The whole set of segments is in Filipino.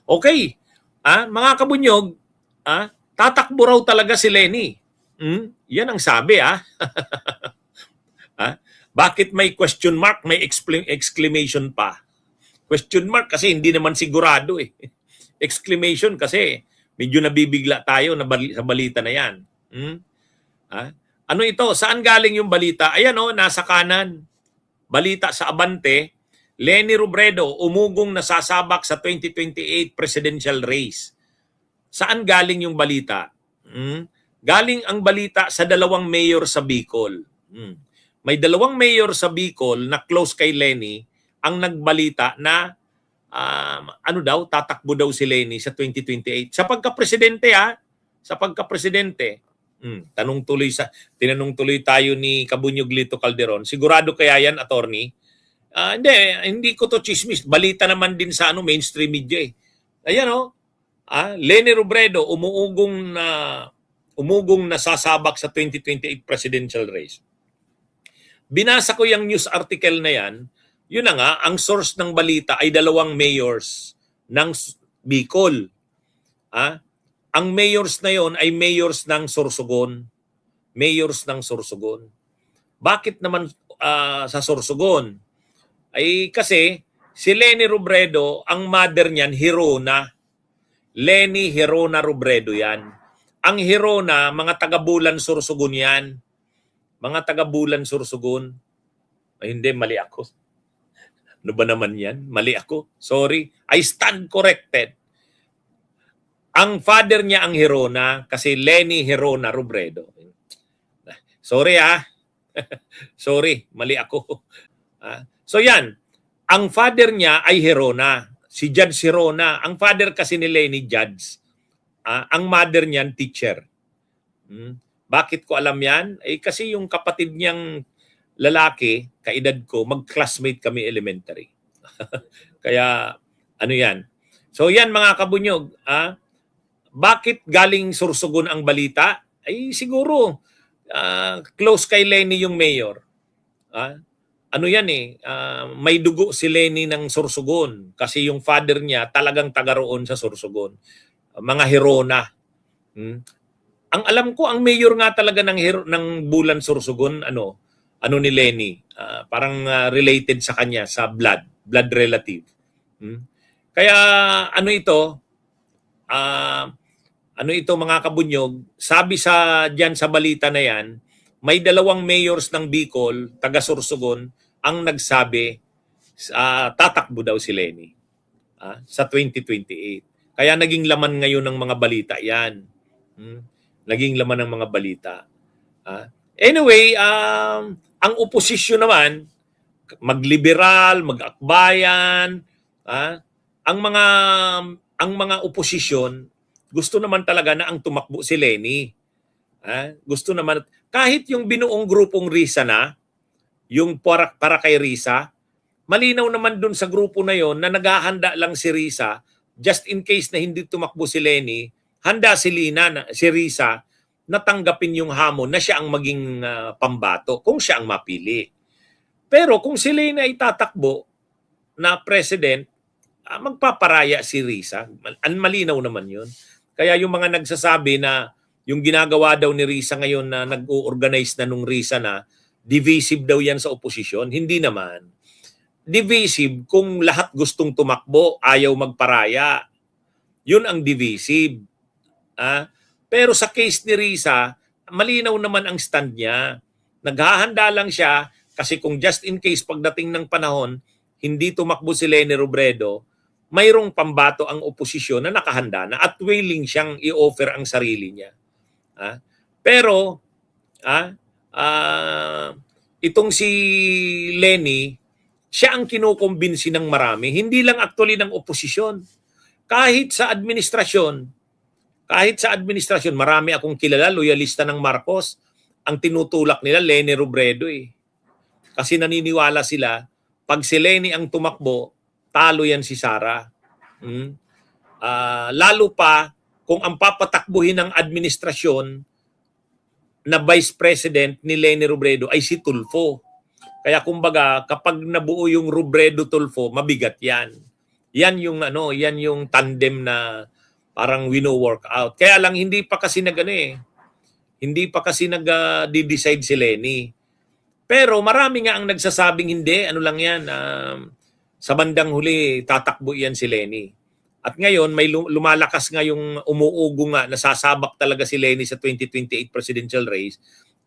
Okay, mga kabunyog, tatakbo raw talaga si Lenny. Yan ang sabi, Bakit may question mark, may exclamation pa? Question mark kasi hindi naman sigurado eh. Exclamation kasi medyo nabibigla tayo sa balita na yan. Ano ito? Saan galing yung balita? Ayan nasa kanan. Balita sa Abante, Leni Robredo umugong nasasabak sa 2028 presidential race. Saan galing yung balita? Galing ang balita sa dalawang mayor sa Bicol. May dalawang mayor sa Bicol na close kay Leni ang nagbalita na tatakbo daw si Leni sa 2028. Sa pagka-presidente sa pagka-presidente. Tinanong tuloy tayo ni Kabunyog Lito Calderon. Sigurado kaya yan, attorney? Hindi ko to chismis. Balita naman din sa mainstream media eh. Ayan Leni Robredo umugong nasasabak sa 2028 presidential race. Binasa ko yung news article na yan. Yun na nga, ang source ng balita ay dalawang mayors ng Bicol. Ang mayors na yon ay mayors ng Sorsogon. Mayors ng Sorsogon. Bakit naman sa Sorsogon? Ay kasi si Leni Robredo, ang mother niyan, Hirona. Leni Hirona Robredo yan. Ang Hirona, mga taga-Bulan Sorsogon yan. Mga taga-Bulan Sorsogon. Ay hindi, mali ako. Ano ba naman yan? Mali ako. Sorry. I stand corrected. Ang father niya ang Hirona kasi Leni Hirona Robredo. Sorry Sorry, mali ako. So yan, ang father niya ay Hirona. Si Judge Hirona. Ang father kasi ni Leni, Judge. Ang mother niyan, teacher. Bakit ko alam yan? Kasi yung kapatid niyang lalaki, kaedad ko, mag-classmate kami elementary. Kaya, yan. So yan mga kabunyog, bakit galing Sorsogon ang balita? Siguro, close kay Leni yung mayor. May dugo si Leni ng Sorsogon kasi yung father niya talagang taga roon sa Sorsogon. Mga Hirona. Ang alam ko, ang mayor nga talaga ng Bulan Sorsogon, ni Leni, parang related sa kanya, sa blood relative. Kaya ito mga kabunyog, sabi diyan sa balita na yan, may dalawang mayors ng Bicol, taga Sorsogon, ang nagsabi, tatakbo daw si Leni sa 2028. Kaya naging laman ngayon ng mga balita yan. Naging laman ng mga balita. Anyway, ang oposisyon naman, magliberal, mag-akbayan, ang mga oposisyon, gusto naman talaga na ang tumakbo si Leni. Gusto naman, kahit yung binuong grupong Risa na, yung para kay Risa, malinaw naman dun sa grupo na yon na naghahanda lang si Risa, just in case na hindi tumakbo si Leni, handa si Risa, natanggapin yung hamon na siya ang maging pambato kung siya ang mapili. Pero kung si Leni ay tatakbo na president, magpaparaya si Risa. Malinaw naman yun. Kaya yung mga nagsasabi na yung ginagawa daw ni Risa ngayon na nag-o-organize na nung Risa na, divisive daw yan sa oposisyon. Hindi naman. Divisive kung lahat gustong tumakbo, ayaw magparaya. Yun ang divisive. Pero sa case ni Risa, malinaw naman ang stand niya. Naghahanda lang siya kasi kung just in case pagdating ng panahon, hindi tumakbo si Leni Robredo, mayroong pambato ang oposisyon na nakahanda na at willing siyang i-offer ang sarili niya. Pero, itong si Leni, siya ang kinukumbinsi ng marami, hindi lang actually ng oposisyon. Kahit sa administrasyon, marami akong kilala, loyalista ng Marcos, ang tinutulak nila Leni Robredo eh. Kasi naniniwala sila, pag si Leni ang tumakbo, talo yan si Sara. Lalo pa kung ang papatakbuhin ng administrasyon na vice president ni Leni Robredo ay si Tulfo. Kaya kumbaga, kapag nabuo yung Robredo-Tulfo, mabigat yan. Yan yung ano, yan yung tandem na parang wino-work out. Kaya lang hindi pa kasi hindi pa kasi nag-decide si Lenny. Pero marami nga ang nagsasabing hindi, ano lang yan, sa bandang huli tatakbo yan si Lenny. At ngayon may lumalakas nga yung umuugo nga, nasasabak talaga si Lenny sa 2028 presidential race,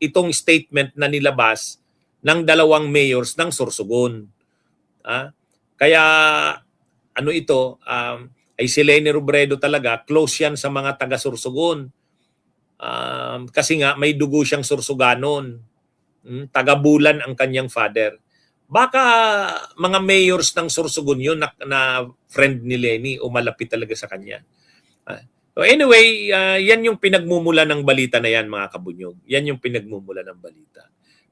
itong statement na nilabas ng dalawang mayors ng Sorsogon. Kaya ano ito, ay si Leni Robredo talaga, close yan sa mga taga Sorsogon. Kasi nga may dugo siyang Sorsoganon. Taga-Bulan ang kanyang father. Baka mga mayors ng Sorsogon yun na friend ni Lenny o malapit talaga sa kanya. So anyway, yan yung pinagmumula ng balita na yan, mga kabunyog. Yan yung pinagmumula ng balita.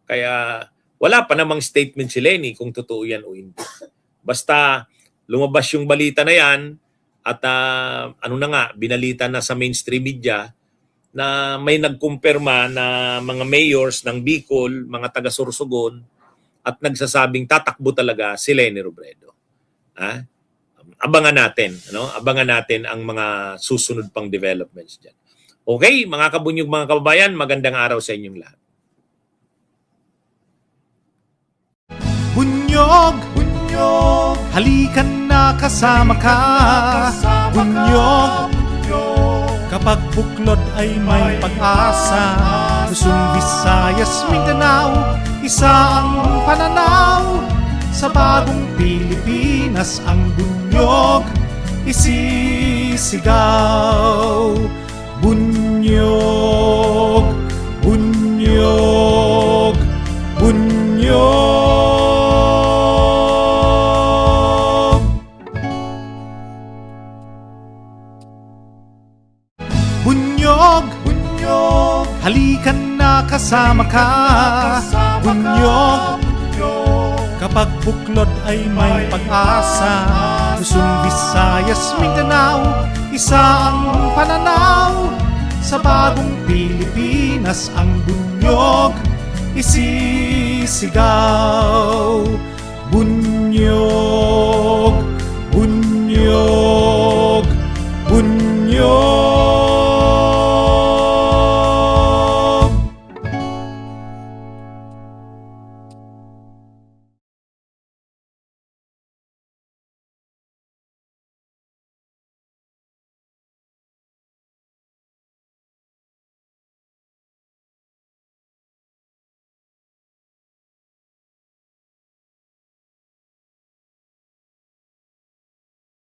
Kaya wala pa namang statement si Lenny kung totoo yan o hindi. Basta lumabas yung balita na yan at ano na nga, binalita na sa mainstream media na may nagkumpirma na mga mayors ng Bicol, mga taga Sorsogon, at nagsasabing tatakbo talaga si Leni Robredo. Abangan natin, ano? Abangan natin ang mga susunod pang developments diyan. Okay, mga kabunyog, mga kababayan, magandang araw sa inyong lahat. Bunyog, bunyog, halikan na kasama ka. Bunyog, kapag buklod ay may pag-asa. Luzon, Visayas, Mindanao, isa ang pananaw. Sa bagong Pilipinas ang bunyog isisigaw. Bunyog, bunyog, bunyog. Bunyog, bunyog, halikan na kasama ka. Bunyog, kapag buklod ay may pag-asa. Luzon, Visayas, Mindanao, isa ang pananaw. Sa bagong Pilipinas ang bunyog isisigaw. Bunyog.